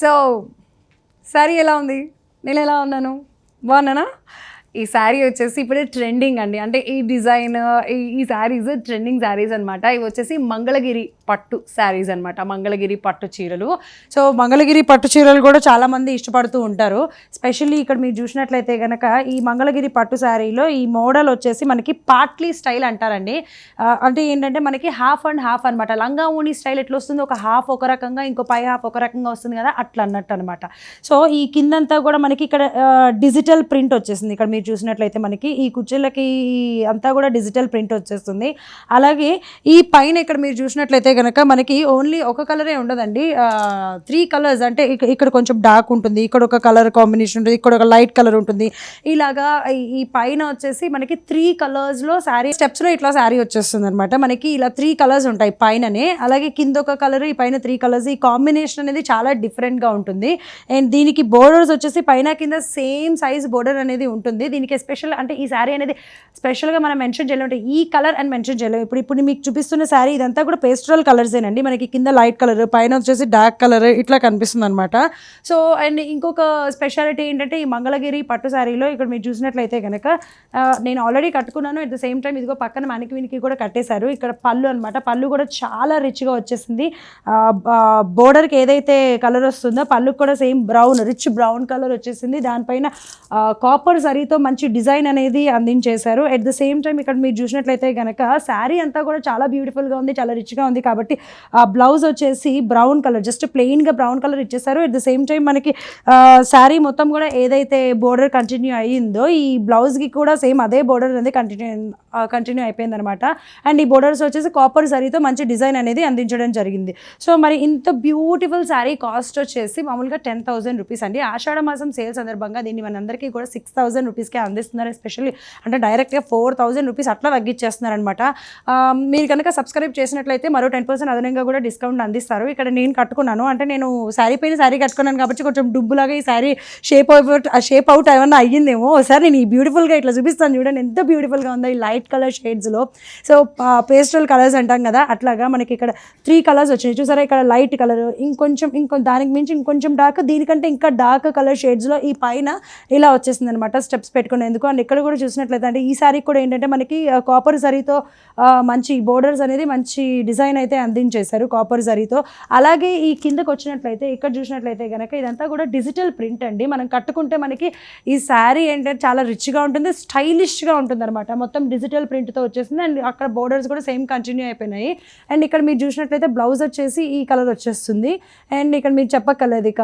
So sari ఎలా ఉంది? నేను ఎలా ఉన్నాను? బాగున్నానా? ఈ శారీ వచ్చేసి ఇప్పుడే ట్రెండింగ్ అండి. అంటే ఈ డిజైన్ ఈ శారీస్ ట్రెండింగ్ శారీస్ అనమాట. ఇవి వచ్చేసి మంగళగిరి పట్టు శారీస్ అనమాట. మంగళగిరి పట్టు చీరలు. సో మంగళగిరి పట్టు చీరలు కూడా చాలామంది ఇష్టపడుతూ ఉంటారు. స్పెషల్లీ ఇక్కడ మీరు చూసినట్లయితే కనుక ఈ మంగళగిరి పట్టు శారీలో ఈ మోడల్ వచ్చేసి మనకి పాట్లీ స్టైల్ అంటారండి. అంటే ఏంటంటే మనకి హాఫ్ అండ్ హాఫ్ అనమాట. లంగా ఓణి స్టైల్ ఎట్లా వస్తుంది, ఒక హాఫ్ ఒక రకంగా ఇంకో పై హాఫ్ ఒక రకంగా వస్తుంది కదా, అట్లా అన్నట్టు అనమాట. సో ఈ కిందంతా కూడా మనకి ఇక్కడ డిజిటల్ ప్రింట్ వచ్చేసింది. ఇక్కడ మీరు చూసినట్లయితే మనకి ఈ కుర్చీలకి అంతా కూడా డిజిటల్ ప్రింట్ వచ్చేస్తుంది. అలాగే ఈ పైన ఇక్కడ మీరు చూసినట్లయితే కనుక మనకి ఓన్లీ ఒక కలరే ఉండదండి, 3 కలర్స్. అంటే ఇక్కడ కొంచెం డార్క్ ఉంటుంది, ఇక్కడ ఒక కలర్ కాంబినేషన్ ఉంటుంది, ఇక్కడ ఒక లైట్ కలర్ ఉంటుంది. ఇలాగా ఈ పైన వచ్చేసి మనకి 3 కలర్స్లో శారీ స్టెప్స్లో ఇట్లా శారీ వచ్చేస్తుంది అనమాట. మనకి ఇలా 3 కలర్స్ ఉంటాయి పైననే. అలాగే కింద ఒక కలర్, ఈ పైన 3 కలర్స్. ఈ కాంబినేషన్ అనేది చాలా డిఫరెంట్గా ఉంటుంది. అండ్ దీనికి బోర్డర్స్ వచ్చేసి పైన కింద సేమ్ సైజ్ బోర్డర్ అనేది ఉంటుంది. దీనికి స్పెషల్ అంటే ఈ శారీ అనేది స్పెషల్గా మనం మెన్షన్ చేయలేము, ఈ కలర్ అని మెన్షన్ చేయలేము. ఇప్పుడు మీకు చూపిస్తున్న శారీ ఇదంతా కూడా పేస్టల్ కలర్సేనండి. మనకి కింద లైట్ కలర్, పైన వచ్చేసి డార్క్ కలర్ ఇట్లా కనిపిస్తుంది అనమాట. సో అండ్ ఇంకొక స్పెషాలిటీ ఏంటంటే ఈ మంగళగిరి పట్టు శారీలో ఇక్కడ మీరు చూసినట్లయితే కనుక నేను ఆల్రెడీ కట్టుకున్నాను. అట్ ద సేమ్ టైం ఇదిగో పక్కన మనకి కూడా కట్టేశారు. ఇక్కడ పళ్ళు అనమాట. పళ్ళు కూడా చాలా రిచ్గా వచ్చేసింది. బోర్డర్కి ఏదైతే కలర్ వస్తుందో పళ్ళుకి కూడా same brown, rich brown colour వచ్చేసింది. దానిపైన కాపర్ జరీతో మంచి డిజైన్ అనేది అందించేశారు. ఎట్ ద సేమ్ టైం ఇక్కడ మీరు చూసినట్లయితే కనుక శారీ అంతా కూడా చాలా బ్యూటిఫుల్గా ఉంది, చాలా రిచ్గా ఉంది. కాబట్టి బ్లౌజ్ వచ్చేసి బ్రౌన్ కలర్, జస్ట్ ప్లెయిన్గా బ్రౌన్ కలర్ ఇచ్చేసారు. ఎట్ ద సేమ్ టైం మనకి శారీ మొత్తం కూడా ఏదైతే బోర్డర్ కంటిన్యూ అయ్యిందో ఈ బ్లౌజ్కి కూడా సేమ్ అదే బోర్డర్ అనేది కంటిన్యూ అయిపోయింది అనమాట. అండ్ ఈ బోర్డర్స్ వచ్చేసి కాపర్ జరీతో మంచి డిజైన్ అనేది అందించడం జరిగింది. సో మరి ఇంత బ్యూటిఫుల్ శారీ కాస్ట్ వచ్చేసి మామూలుగా 10,000 రూపీస్ అండి. ఆషాఢ మాసం సేల్ సందర్భంగా దీన్ని మనందరికీ కూడా 6,000 రూపీస్కే అందిస్తున్నారు. ఎస్పెషల్లీ అంటే డైరెక్ట్గా 4,000 రూపీస్ అట్లా తగ్గించేస్తున్నారు అనమాట. మీరు కనుక సబ్స్క్రైబ్ చేసినట్లయితే మరో 10% అదనంగా కూడా డిస్కౌంట్ అందిస్తారు. ఇక్కడ నేను కట్టుకున్నాను, అంటే నేను శారీ పైన శారీ కట్టుకున్నాను కాబట్టి కొంచెం డుబ్బులాగా ఈ శారీ షేప్ అవుట్ ఏమన్నా అయ్యిందేమో. ఒకసారి నేను ఈ బ్యూటిఫుల్గా ఇట్లా చూపిస్తాను చూడండి, ఎంత బ్యూటిఫుల్గా ఉందో ఈ లైట్ కలర్ షేడ్స్లో. సో పేస్టల్ కలర్స్ అంటాం కదా, అట్లాగా మనకి ఇక్కడ 3 కలర్స్ వచ్చినాయి చూసారా. ఇక్కడ లైట్ కలర్, ఇంకొంచెం దానికి మించి ఇంకొంచెం డార్క్, దీనికంటే ఇంకా డార్క్ కలర్ షేడ్స్లో ఈ పైన ఇలా వచ్చేసింది అనమాట స్టెప్స్ పెట్టుకునేందుకు. అండ్ ఇక్కడ కూడా చూసినట్లయితే అంటే ఈ శారీ కూడా ఏంటంటే మనకి కాపర్ జరీతో మంచి బోర్డర్స్ అనేది మంచి డిజైన్ అయితే అందించేశారు కాపర్ జరీతో. అలాగే ఈ కిందకు వచ్చినట్లయితే ఇక్కడ చూసినట్లయితే కనుక ఇదంతా కూడా డిజిటల్ ప్రింట్ అండి. మనం కట్టుకుంటే మనకి ఈ శారీ ఏంటంటే చాలా రిచ్గా ఉంటుంది, స్టైలిష్గా ఉంటుంది అనమాట. మొత్తం డిజిటల్ ప్రింట్తో వచ్చేసింది. అండ్ అక్కడ బోర్డర్స్ కూడా సేమ్ కంటిన్యూ అయిపోయినాయి. అండ్ ఇక్కడ మీరు చూసినట్లయితే బ్లౌజ్ వచ్చేసి ఈ కలర్ వచ్చేస్తుంది. అండ్ ఇక్కడ మీరు చెప్పక్కర్లేదు, ఇక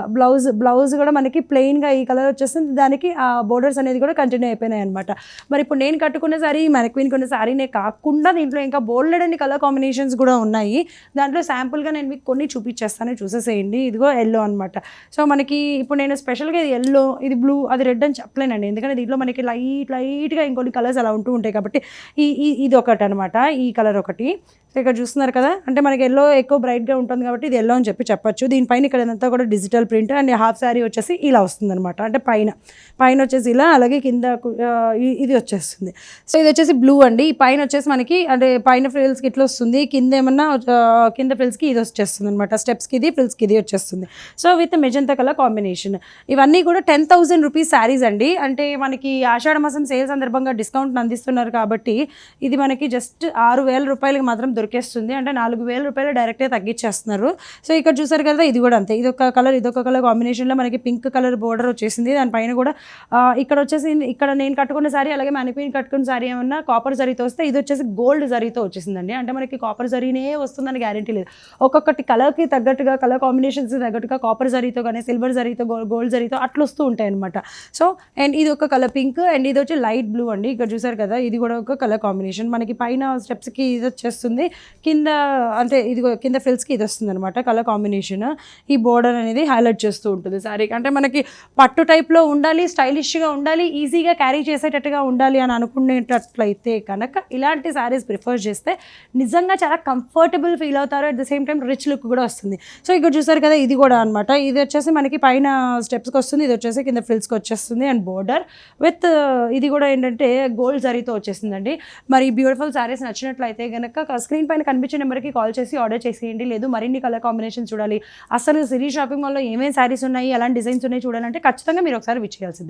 బ్లౌజ్ కూడా మనకి ప్లెయిన్గా ఈ కలర్ వచ్చేస్తుంది. దానికి ఆ బోర్డర్స్ అనేది కూడా కంటిన్యూ అయిపోయినాయి అనమాట. మరి ఇప్పుడు నేను కట్టుకున్న శారీ మనక్వీన్ కొన్న శారీనే కాకుండా దీంట్లో ఇంకా బోల్డెడ్ కలర్ కాంబినేషన్స్ కూడా ఉన్నాయి. దాంట్లో శాంపుల్గా నేను మీకు కొన్ని చూపించేస్తాను, చూసేసేయండి. ఇదిగో ఎల్లో అనమాట. సో మనకి ఇప్పుడు నేను స్పెషల్గా ఇది ఎల్లో, ఇది బ్లూ, అది రెడ్ అని చెప్పలేనండి, ఎందుకంటే దీంట్లో మనకి లైట్గా ఇంకొన్ని కలర్స్ అలా ఉంటూ ఉంటాయి కాబట్టి ఇది ఒకటి అనమాట, ఈ కలర్ ఒకటి. సో ఇక్కడ చూస్తున్నారు కదా, అంటే మనకి ఎల్లో ఎక్కువ బ్రైట్గా ఉంటుంది కాబట్టి ఇది ఎల్లో అని చెప్పచ్చు. దీనిపైన ఇక్కడ అంతా కూడా digital print. And half sari వచ్చేసి ఇలా వస్తుంది అనమాట. అంటే పైన వచ్చేసి ఇలా, అలాగే కింద ఇది వచ్చేస్తుంది. సో ఇది వచ్చేసి బ్లూ అండి. ఈ పైన వచ్చేసి మనకి అంటే పైన ఫ్రిల్స్కి ఇట్లా వస్తుంది, కింద ఏమన్నా కింద ఫ్రిల్స్కి ఇది వచ్చేస్తుంది అనమాట. స్టెప్స్కి ఇది, ఫ్రిల్స్కి ఇది వచ్చేస్తుంది. So with magenta colour combination. ఇవన్నీ కూడా 10,000 రూపీస్ శారీస్ అండి. అంటే మనకి ఆషాఢ మాసం సేల్ సందర్భంగా డిస్కౌంట్ అందిస్తున్నారు కాబట్టి ఇది మనకి జస్ట్ 6,000 రూపాయలకి మాత్రం దొరికేస్తుంది. అంటే 4,000 రూపాయలు డైరెక్ట్గా తగ్గించేస్తున్నారు. సో ఇక్కడ చూసారు కదా, ఇది కూడా అంతే. ఇదొక కలర్ కాంబినేషన్లో మనకి పింక్ కలర్ బోర్డర్ వచ్చేసింది. దానిపైన కూడా ఇక్కడ వచ్చేసి ఇక్కడ నేను కట్టుకున్న శారీ, అలాగే మనక్వీన్ కట్టుకున్న శారీ ఏమన్నా కాపర్ జరీతో వస్తే ఇది వచ్చేసి గోల్డ్ జరీతో వచ్చేసిందండి. అంటే మనకి కాపర్ జరీనే వస్తుందని గ్యారంటీ లేదు. ఒక్కొక్కటి కలర్కి తగ్గట్టుగా, కలర్ కాంబినేషన్స్ తగ్గట్టుగా కాపర్ జరీతో కానీ సిల్వర్ జరీతో, గోల్డ్ జరీతో అట్లా వస్తూ ఉంటాయి అనమాట. సో అండ్ ఇది ఒక కలర్ పింక్, అండ్ ఇది వచ్చి లైట్ బ్లూ అండి. ఇక్కడ చూసారు కదా, ఇది కూడా ఒక కలర్ కాంబినేషన్. మనకి పైన స్టెప్స్కి ఇది వచ్చేస్తుంది, కింద అంటే ఇది కింద ఫ్రిల్స్కి ఇది వస్తుంది అనమాట కలర్ కాంబినేషన్. ఈ బోర్డర్ అనేది హైలైట్ చేస్తూ ఉంటుంది శారీకి. అంటే మనకి పట్టు టైప్లో ఉండాలి, స్టైలిష్గా ఉండాలి, ఈజీగా క్యారీ చేసేటట్టుగా ఉండాలి అని అనుకునేటట్లయితే కనుక ఇలాంటి శారీస్ ప్రిఫర్ చేస్తే నిజంగా చాలా కంఫర్టబుల్ ఫీల్ అవుతారు. At the same time rich look కూడా వస్తుంది. సో ఇక్కడ చూసారు కదా, ఇది కూడా అనమాట. ఇది వచ్చేసి మనకి పైన స్టెప్స్కి వస్తుంది, ఇది వచ్చేసి కింద ఫ్రిల్స్కి వచ్చేస్తుంది. అండ్ బోర్డర్ విత్ ఇది కూడా ఏంటంటే గోల్డ్ జరీతో వచ్చేసిందండి. మరి బ్యూటిఫుల్ శారీస్ నచ్చినట్లయితే కనుక స్క్రీన్ స్క్రీన్ పైన కనిపించే నెంబర్కి కాల్ చేసి ఆర్డర్ చేసేయండి. లేదు మరిన్ని కలర్ కాంబినేషన్స్ చూడాలి, అసలు సిరీ షాపింగ్ మాల్లో ఏమేమి శారీస్ ఉన్నాయి, ఎలాంటి డిజైన్స్ ఉన్నాయి చూడాలంటే ఖచ్చితంగా మీరు ఒకసారి విచ్చేయాల్సింది.